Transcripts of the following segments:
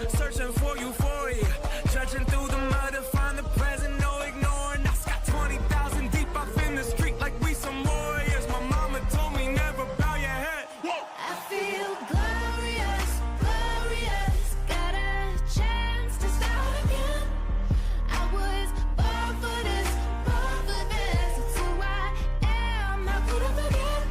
searching for euphoria, judging through the mud to find the present, no ignoring us. Got 20,000 deep up in the street like we some warriors. My mama told me never bow your head. I feel glorious, glorious. Got a chance to start again. I was born for this, born for this. It's who I am, how could I forget?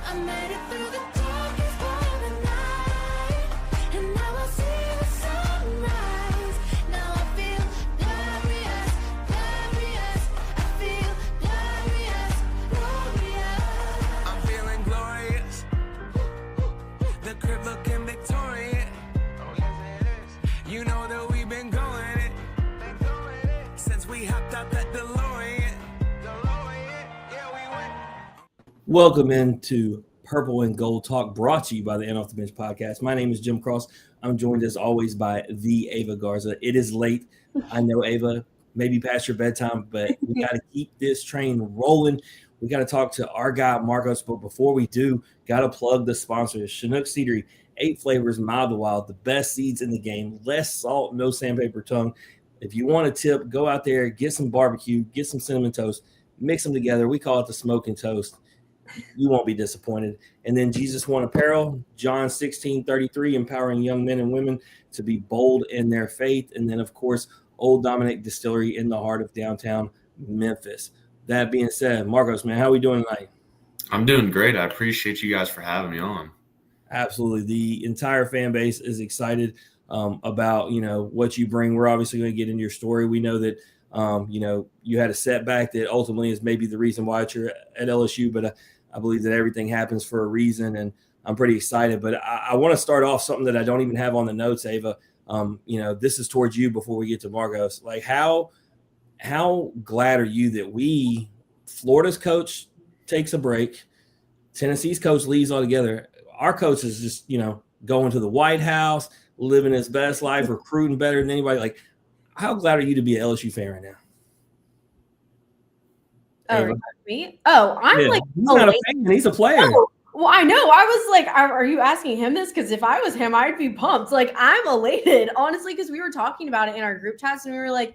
I made it through the darkest part of the night, and now I see the sunrise. Now I feel glorious, glorious. I feel glorious, glorious. I'm feeling glorious. The crib looking victorious. Oh yes it is. You know that we've been going it since we hopped out that DeLorean. Yeah, we went. Welcome into Purple and Gold Talk, brought to you by the End Off the Bench podcast. My name is Jim Cross. I'm joined as always by the Ava Garza. It is late. I know, Ava, maybe past your bedtime, but we got to keep this train rolling. We got to talk to our guy, Marcos. But before we do, got to plug the sponsors. Chinook Seedery, 8 flavors, mild to wild, the best seeds in the game, less salt, no sandpaper tongue. If you want a tip, go out there, get some barbecue, get some cinnamon toast, mix them together. We call it the smoking toast. You won't be disappointed. And then Jesus One Apparel, John 16:33, empowering young men and women to be bold in their faith. And then, of course, Old Dominic Distillery in the heart of downtown Memphis. That being said, Marcos, man, how are we doing tonight? I'm doing great. I appreciate you guys for having me on. Absolutely. The entire fan base is excited about, what you bring. We're obviously going to get into your story. We know that, you had a setback that ultimately is maybe the reason why you're at LSU, but I believe that everything happens for a reason, and I'm pretty excited. But I want to start off something that I don't even have on the notes, Ava. This is towards you before we get to Marcos. Like, how glad are you that Florida's coach takes a break, Tennessee's coach leaves altogether. Our coach is just, going to the White House, living his best life, recruiting better than anybody. Like, how glad are you to be an LSU fan right now? Oh, me? Oh, I'm like, he's not a fan, he's a player. Oh, well, I know. I was like, are you asking him this? Because if I was him, I'd be pumped. Like, I'm elated, honestly, because we were talking about it in our group chats, and we were like,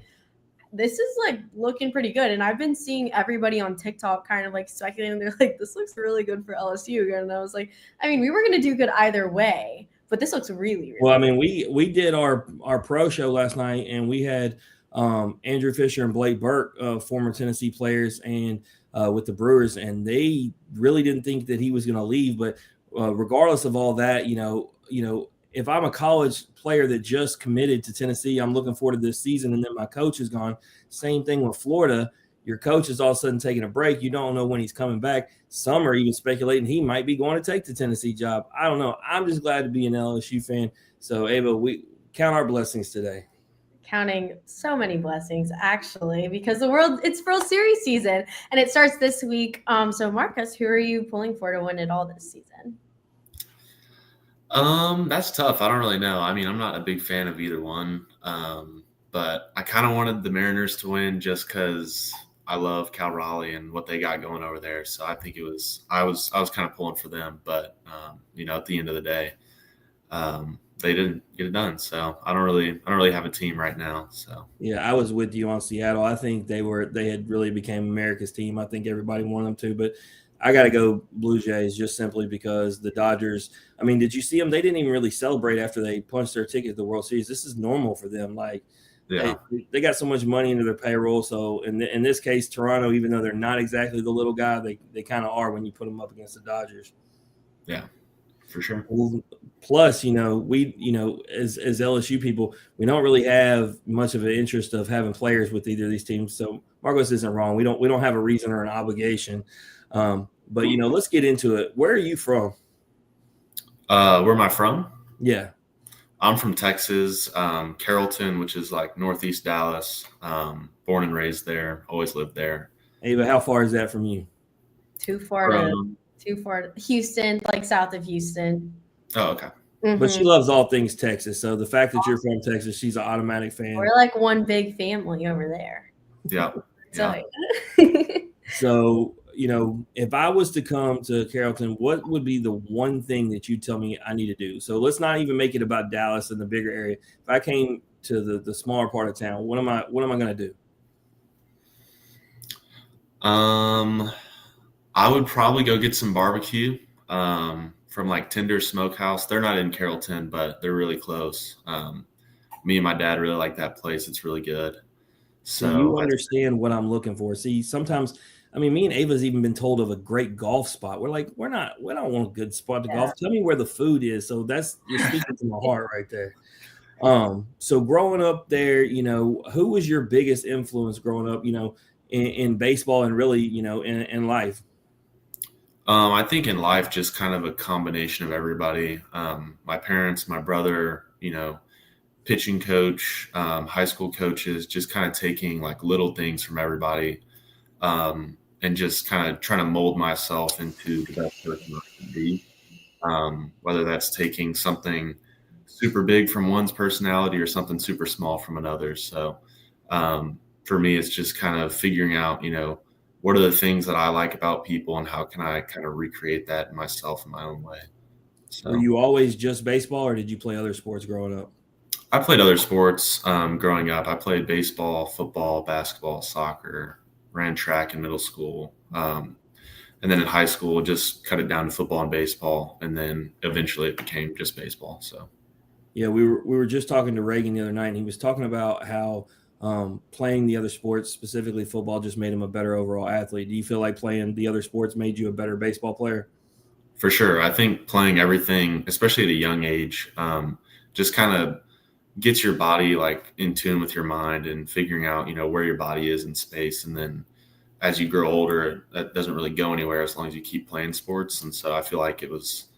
this is like looking pretty good. And I've been seeing everybody on TikTok kind of like speculating. They're like, this looks really good for LSU again. And I was like, I mean, we were going to do good either way, but this looks really, really well. I good. mean, we did our pro show last night, and we had Andrew Fisher and Blake Burke, former Tennessee players, and with the Brewers, and they really didn't think that he was going to leave. But regardless of all that, if I'm a college player that just committed to Tennessee, I'm looking forward to this season, and then my coach is gone. Same thing with Florida. Your coach is all of a sudden taking a break. You don't know when he's coming back. Some are even speculating he might be going to take the Tennessee job. I don't know. I'm just glad to be an LSU fan. So, Ava, we count our blessings today. Counting so many blessings, actually, because it's World Series season, and it starts this week. So, Marcus, who are you pulling for to win it all this season? That's tough. I don't really know. I mean, I'm not a big fan of either one. But I kind of wanted the Mariners to win just because I love Cal Raleigh and what they got going over there. So I think I was kind of pulling for them. But at the end of the day, they didn't get it done. So I don't really have a team right now. So yeah, I was with you on Seattle. I think they had really became America's team. I think everybody wanted them to, but I got to go Blue Jays just simply because the Dodgers. I mean, did you see them? They didn't even really celebrate after they punched their ticket to the World Series. This is normal for them. Like, yeah, they got so much money into their payroll. So in this case, Toronto, even though they're not exactly the little guy, they kind of are when you put them up against the Dodgers. Yeah, for sure. Plus, we, as LSU people, we don't really have much of an interest of having players with either of these teams. So Marcos isn't wrong. We don't have a reason or an obligation. But let's get into it. Where are you from? Where am I from? Yeah. I'm from Texas, Carrollton, which is like northeast Dallas. Born and raised there, always lived there. Ava, how far is that from you? Too far to Houston, like south of Houston. Oh, okay. Mm-hmm. But she loves all things Texas. So the fact that you're from Texas, she's an automatic fan. We're like one big family over there. Yeah. So if I was to come to Carrollton, what would be the one thing that you tell me I need to do? So let's not even make it about Dallas and the bigger area. If I came to the smaller part of town, what am I going to do? I would probably go get some barbecue from like Tender Smokehouse. They're not in Carrollton, but they're really close. Me and my dad really like that place. It's really good. So you understand what I'm looking for. See, sometimes, I mean, me and Ava's even been told of a great golf spot. We're like, we don't want a good spot to golf. Tell me where the food is. So you're speaking to my heart right there. So growing up there, who was your biggest influence growing up, in baseball and really, in life? I think in life, just kind of a combination of everybody. My parents, my brother, pitching coach, high school coaches, just kind of taking like little things from everybody, and just kind of trying to mold myself into the best person I can be. Whether that's taking something super big from one's personality or something super small from another. So for me, it's just kind of figuring out, what are the things that I like about people and how can I kind of recreate that in myself in my own way. So, were you always just baseball or did you play other sports growing up? I played other sports growing up. I played baseball, football, basketball, soccer, ran track in middle school. And then in high school, just cut it down to football and baseball. And then eventually it became just baseball. So, yeah, we were just talking to Reagan the other night, and he was talking about how playing the other sports, specifically football, just made him a better overall athlete. Do you feel like playing the other sports made you a better baseball player? For sure. I think playing everything, especially at a young age, just kind of gets your body like in tune with your mind and figuring out, where your body is in space. And then as you grow older, that doesn't really go anywhere as long as you keep playing sports. And so I feel like it was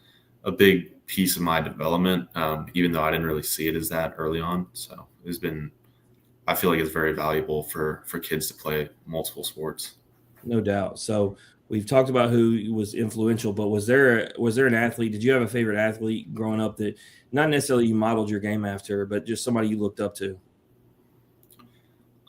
a big piece of my development, even though I didn't really see it as that early on. So I feel like it's very valuable for kids to play multiple sports. No doubt. So we've talked about who was influential, but was there an athlete? Did you have a favorite athlete growing up that not necessarily you modeled your game after, but just somebody you looked up to?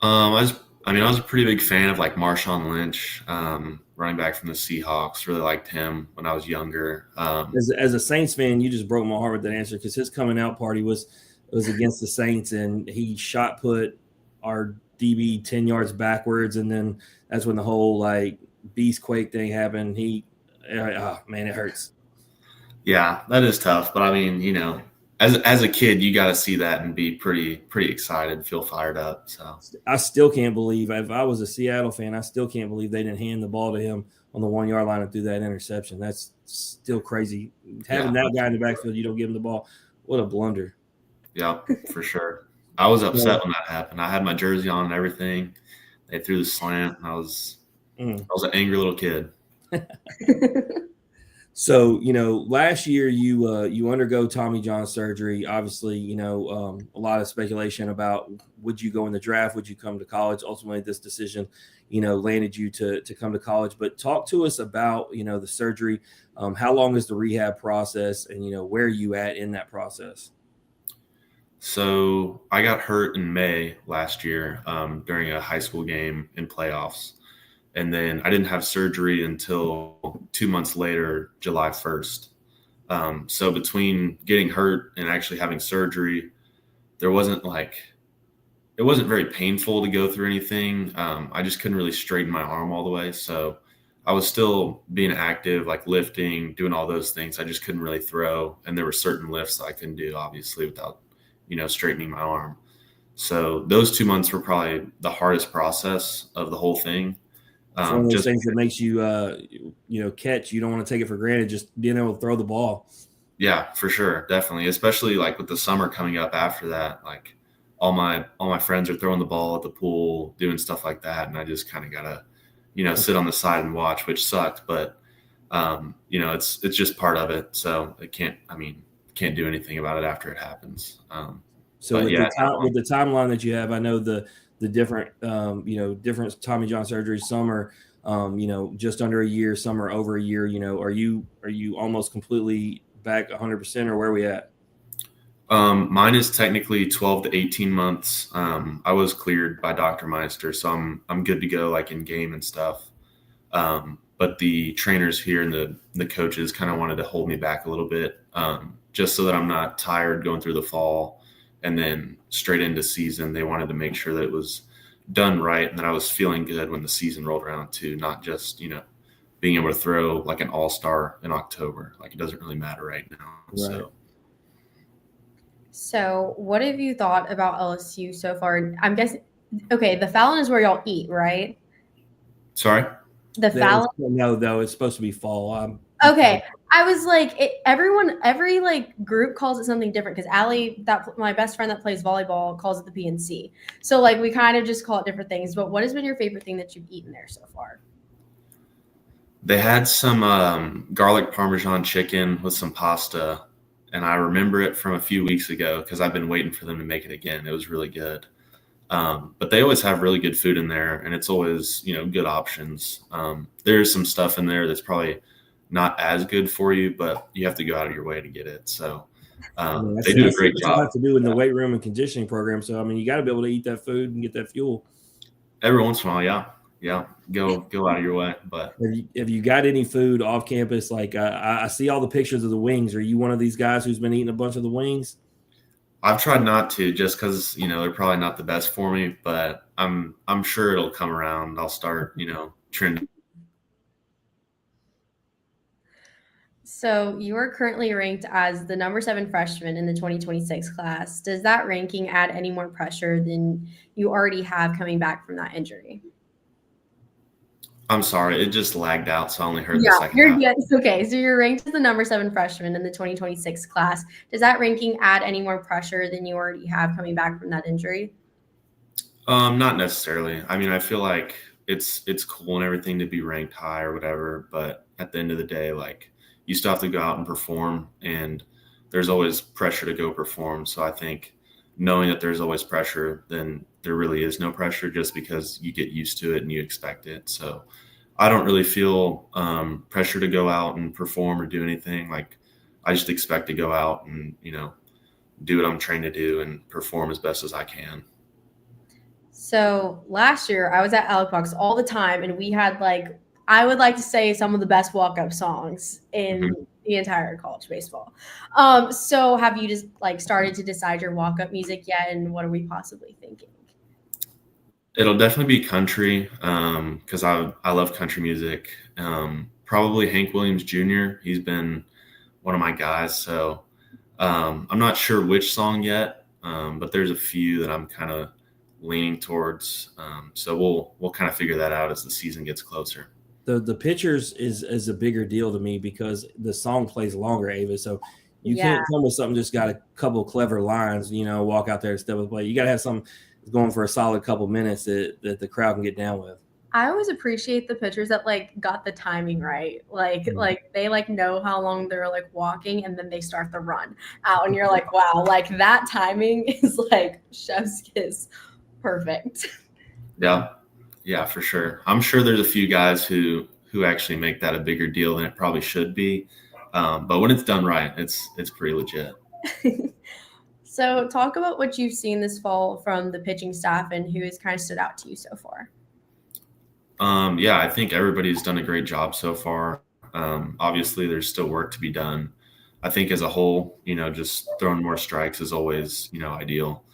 I was a pretty big fan of like Marshawn Lynch, running back from the Seahawks. Really liked him when I was younger. As a Saints fan, you just broke my heart with that answer because his coming out party was against the Saints, and he shot put our DB 10 yards backwards, and then that's when the whole like beast quake thing happened. Oh man, it hurts. Yeah, that is tough. But I mean, as a kid, you got to see that and be pretty excited, feel fired up. So I still can't believe, if I was a Seattle fan, I still can't believe they didn't hand the ball to him on the 1 yard line and threw that interception. That's still crazy. Having that guy in the backfield, you don't give him the ball. What a blunder. Yeah, for sure. I was upset when that happened. I had my jersey on and everything. They threw the slant, and I was an angry little kid. So, last year you undergo Tommy John surgery. Obviously, a lot of speculation about would you go in the draft, would you come to college? Ultimately, this decision, landed you to come to college. But talk to us about, the surgery. How long is the rehab process, and where are you at in that process? So I got hurt in May last year during a high school game in playoffs. And then I didn't have surgery until 2 months later, July 1st. So between getting hurt and actually having surgery, it wasn't very painful to go through anything. I just couldn't really straighten my arm all the way. So I was still being active, like lifting, doing all those things. I just couldn't really throw. And there were certain lifts that I couldn't do, obviously, without, straightening my arm. So those 2 months were probably the hardest process of the whole thing. It's one of those things that makes you, catch. You don't want to take it for granted, just being able to throw the ball. Yeah, for sure. Definitely. Especially like with the summer coming up after that, like all my friends are throwing the ball at the pool, doing stuff like that. And I just kind of got to, sit on the side and watch, which sucked. But, it's just part of it. So I can't do anything about it after it happens. So with the timeline that you have, I know the different, different Tommy John surgeries. Some are, just under a year, some are over a year. Are you almost completely back 100%, or where are we at? Mine is technically 12 to 18 months. I was cleared by Dr. Meister, so I'm good to go, like in game and stuff. But but the trainers here and the coaches kind of wanted to hold me back a little bit, just so that I'm not tired going through the fall and then straight into season. They wanted to make sure that it was done right and that I was feeling good when the season rolled around too, not just, being able to throw like an all-star in October. Like, it doesn't really matter right now. Right. So what have you thought about LSU so far? I'm guessing, okay, the Fallon is where y'all eat, right? Sorry? The Fallon. No, though, it's supposed to be fall. Okay. I was like, every like group calls it something different because Allie, my best friend that plays volleyball, calls it the PNC. So like we kind of just call it different things. But what has been your favorite thing that you've eaten there so far? They had some garlic Parmesan chicken with some pasta, and I remember it from a few weeks ago because I've been waiting for them to make it again. It was really good. But they always have really good food in there, and it's always, good options. There's some stuff in there that's probably not as good for you, but you have to go out of your way to get it. So they do a great job. You have to do in the weight room and conditioning program. So, I mean, you got to be able to eat that food and get that fuel. Every once in a while, yeah. Go out of your way. But have you got any food off campus? Like I see all the pictures of the wings. Are you one of these guys who's been eating a bunch of the wings? I've tried not to, just because they're probably not the best for me. But I'm sure it'll come around. I'll start trending. So you are currently ranked as the number 7 freshman in the 2026 class. Does that ranking add any more pressure than you already have coming back from that injury? I'm sorry, it just lagged out, so I only heard the second half. Yeah, it's okay. So you're ranked as the number 7 freshman in the 2026 class. Does that ranking add any more pressure than you already have coming back from that injury? Not necessarily. I mean, I feel like it's cool and everything to be ranked high or whatever, but at the end of the day, like, you still have to go out and perform, and there's always pressure to go perform. So I think knowing that there's always pressure, then there really is no pressure just because you get used to it and you expect it. So I don't really feel pressure to go out and perform or do anything. Like, I just expect to go out and, do what I'm trained to do and perform as best as I can. So last year I was at Alec Box all the time, and we had I would like to say some of the best walk-up songs in the entire college baseball. So have you just started to decide your walk-up music yet? And what are we possibly thinking? It'll definitely be country because I love country music. Probably Hank Williams Jr. He's been one of my guys. So I'm not sure which song yet, but there's a few that I'm kind of leaning towards. So we'll kind of figure that out as the season gets closer. The pictures is a bigger deal to me because the song plays longer, Ava. So you can't come with something just got a couple of clever lines, walk out there and step up play. You got to have something going for a solid couple minutes that the crowd can get down with. I always appreciate the pitchers that got the timing right. They know how long they're walking, and then they start the run out, and you're like, wow, that timing is chef's kiss perfect. Yeah, for sure. I'm sure there's a few guys who actually make that a bigger deal than it probably should be. But when it's done right, it's pretty legit. So talk about what you've seen this fall from the pitching staff and who has kind of stood out to you so far. Yeah, I think everybody's done a great job so far. Obviously, there's still work to be done. I think as a whole, just throwing more strikes is always, ideal.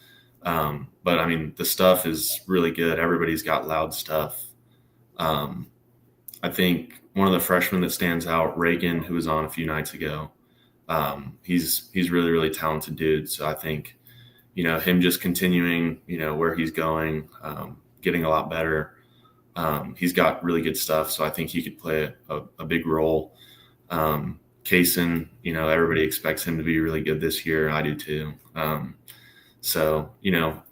But I mean, the stuff is really good. Everybody's got loud stuff. I think one of the freshmen that stands out, Reagan, who was on a few nights ago, he's really, really talented dude. So I think, him just continuing, where he's going, getting a lot better. He's got really good stuff. So I think he could play a big role. Kaysen, everybody expects him to be really good this year. I do too. So,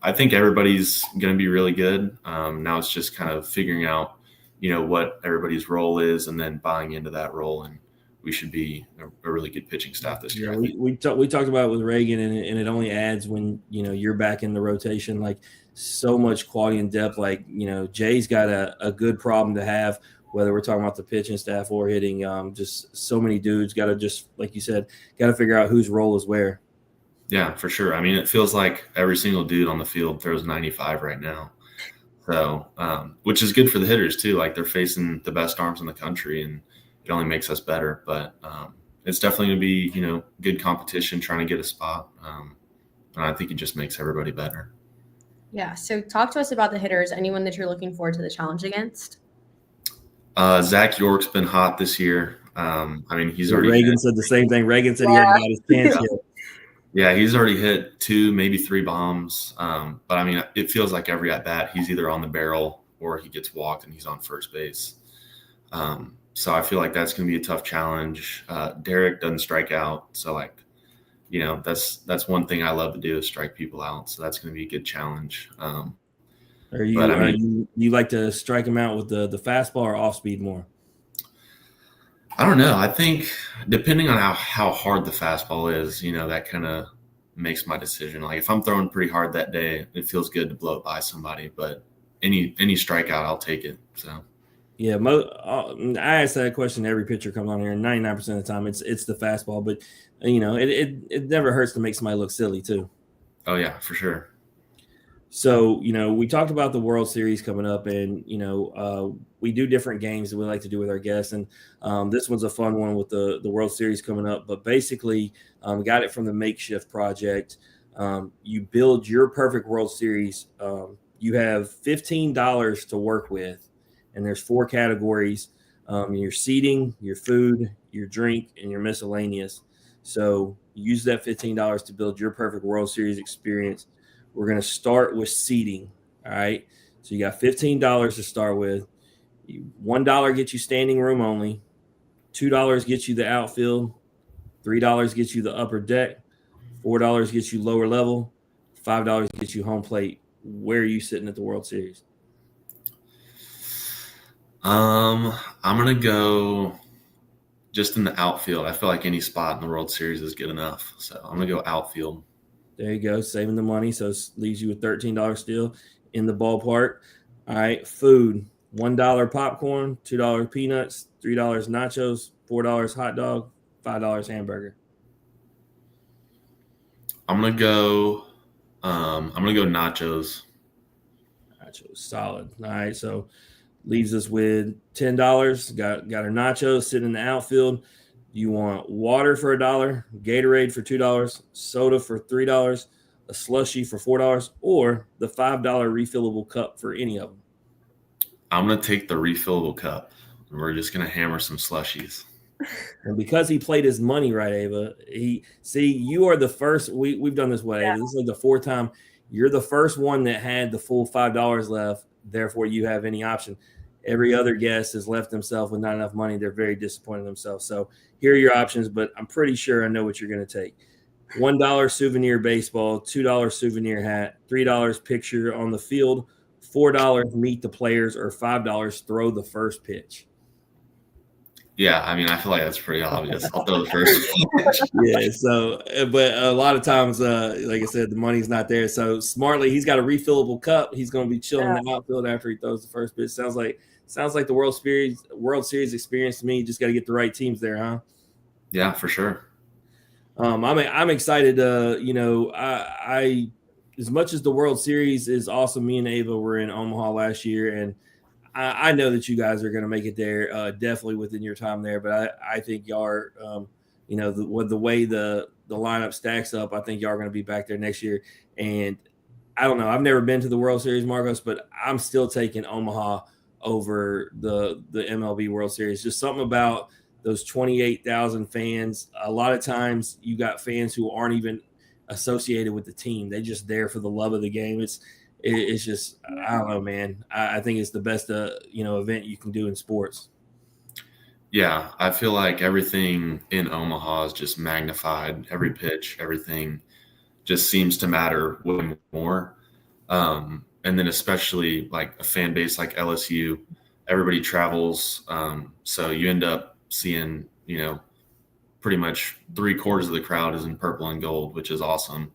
I think everybody's going to be really good. Now it's just kind of figuring out, what everybody's role is and then buying into that role. And we should be a really good pitching staff this year. Yeah, we talked about it with Reagan, and it only adds when, you're back in the rotation, so much quality and depth. Jay's got a good problem to have, whether we're talking about the pitching staff or hitting. Just so many dudes got to just, like you said, got to figure out whose role is where. Yeah, for sure. I mean, it feels like every single dude on the field throws 95 right now. So, which is good for the hitters too. Like they're facing the best arms in the country, and it only makes us better. But it's definitely going to be, good competition trying to get a spot. And I think it just makes everybody better. Yeah. So talk to us about the hitters. Anyone that you're looking forward to the challenge against? Zach York's been hot this year. He's already Reagan said the same thing. Reagan said he hadn't got his chance yet. Yeah, he's already hit 2, maybe 3 bombs. But it feels like every at bat he's either on the barrel or he gets walked and he's on first base. So I feel like that's going to be a tough challenge. Derek doesn't strike out, so that's one thing I love to do is strike people out. So that's going to be a good challenge. You like to strike him out with the fastball or off speed more? I don't know. I think depending on how hard the fastball is, that kind of makes my decision. Like if I'm throwing pretty hard that day, it feels good to blow it by somebody. But any strikeout, I'll take it. So yeah, I ask that question to every pitcher comes on here, and 99% of the time it's the fastball. But it never hurts to make somebody look silly too. Oh yeah, for sure. So, we talked about the World Series coming up, and, we do different games that we like to do with our guests. And this one's a fun one with the World Series coming up. But basically, got it from the Makeshift Project. You build your perfect World Series. You have $15 to work with, and there's 4 categories. Your seating, your food, your drink, and your miscellaneous. So use that $15 to build your perfect World Series experience. We're going to start with seating. All right. So you got $15 to start with. $1 gets you standing room only. $2 gets you the outfield. $3 gets you the upper deck. $4 gets you lower level. $5 gets you home plate. Where are you sitting at the World Series? I'm going to go just in the outfield. I feel like any spot in the World Series is good enough. So I'm going to go outfield. There you go, saving the money. So it leaves you with $13 still in the ballpark. All right, food, $1 popcorn, $2 peanuts, $3 nachos, $4 hot dog, $5 hamburger. I'm gonna go nachos. Nachos, solid. All right, so leaves us with $10. Got our nachos sitting in the outfield. You want water for $1, Gatorade for $2, soda for $3, a slushie for $4, or the $5 refillable cup for any of them? I'm going to take the refillable cup. We're just going to hammer some slushies. And because he played his money right, Ava, you are the first. We've done this way. Yeah. This is like the 4th time. You're the first one that had the full $5 left. Therefore, you have any option. Every other guest has left themselves with not enough money. They're very disappointed in themselves. So here are your options, but I'm pretty sure I know what you're going to take. $1 souvenir baseball, $2 souvenir hat, $3 picture on the field, $4 meet the players, or $5 throw the first pitch. Yeah, I feel like that's pretty obvious. I'll throw the first pitch. Yeah, so, but a lot of times, like I said, the money's not there. So smartly, he's got a refillable cup. He's going to be chilling in the outfield after he throws the first pitch. Sounds like the World Series experience to me. You just got to get the right teams there, huh? Yeah, for sure. I'm excited. I as much as the World Series is awesome. Me and Ava were in Omaha last year, and I know that you guys are going to make it there, definitely within your time there. But I think y'all are, with the way the lineup stacks up, I think y'all are going to be back there next year. And I don't know. I've never been to the World Series, Marcos, but I'm still taking Omaha over the MLB World Series. Just something about those 28,000 fans. A lot of times you got fans who aren't even associated with the team. They're just there for the love of the game. It's just, I don't know, man. I think it's the best, event you can do in sports. Yeah, I feel like everything in Omaha is just magnified. Every pitch, everything just seems to matter way more. And then especially like a fan base like LSU, everybody travels. So you end up seeing, pretty much 3/4 of the crowd is in purple and gold, which is awesome.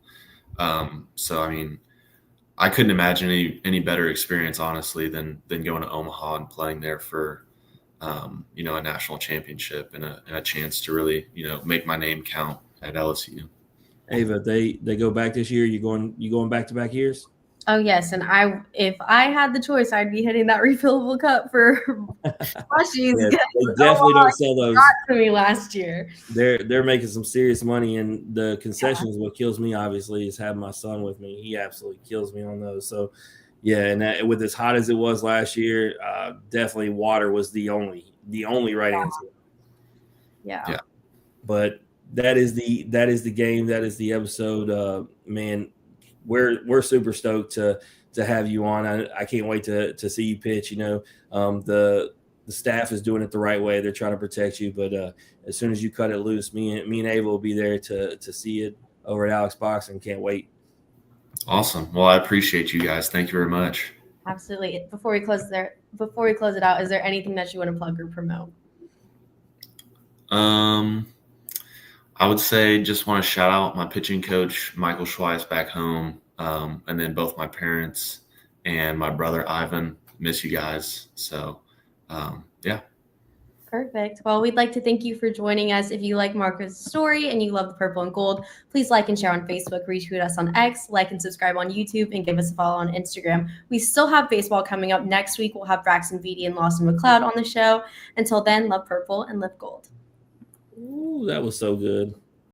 I couldn't imagine any better experience, honestly, than going to Omaha and playing there for, a national championship and a chance to really, make my name count at LSU. Ava, they go back this year. You going back-to-back years? Oh yes, and if I had the choice, I'd be hitting that refillable cup for plushies. Yeah, Yeah, they definitely don't sell those. to me last year. They're making some serious money, and the concessions. What kills me, obviously, is having my son with me. He absolutely kills me on those. So, yeah, and with as hot as it was last year, definitely water was the only right answer. Yeah. But that is the game. That is the episode. Man, we're super stoked to have you on. I can't wait to see you pitch. The staff is doing it the right way. They're trying to protect you, but as soon as you cut it loose, me and Ava will be there to see it over at Alex Boxing. Can't wait. Awesome. Well, I appreciate you guys. Thank you very much. Absolutely. Before we close it out, is there anything that you want to plug or promote? I would say just want to shout out my pitching coach, Michael Schweiss, back home, and then both my parents and my brother, Ivan. Miss you guys. So, yeah. Perfect. Well, we'd like to thank you for joining us. If you like Marco's story and you love the purple and gold, please like and share on Facebook, retweet us on X, like and subscribe on YouTube, and give us a follow on Instagram. We still have baseball coming up next week. We'll have Braxton Beatty and Lawson McLeod on the show. Until then, love purple and live gold. Ooh, that was so good.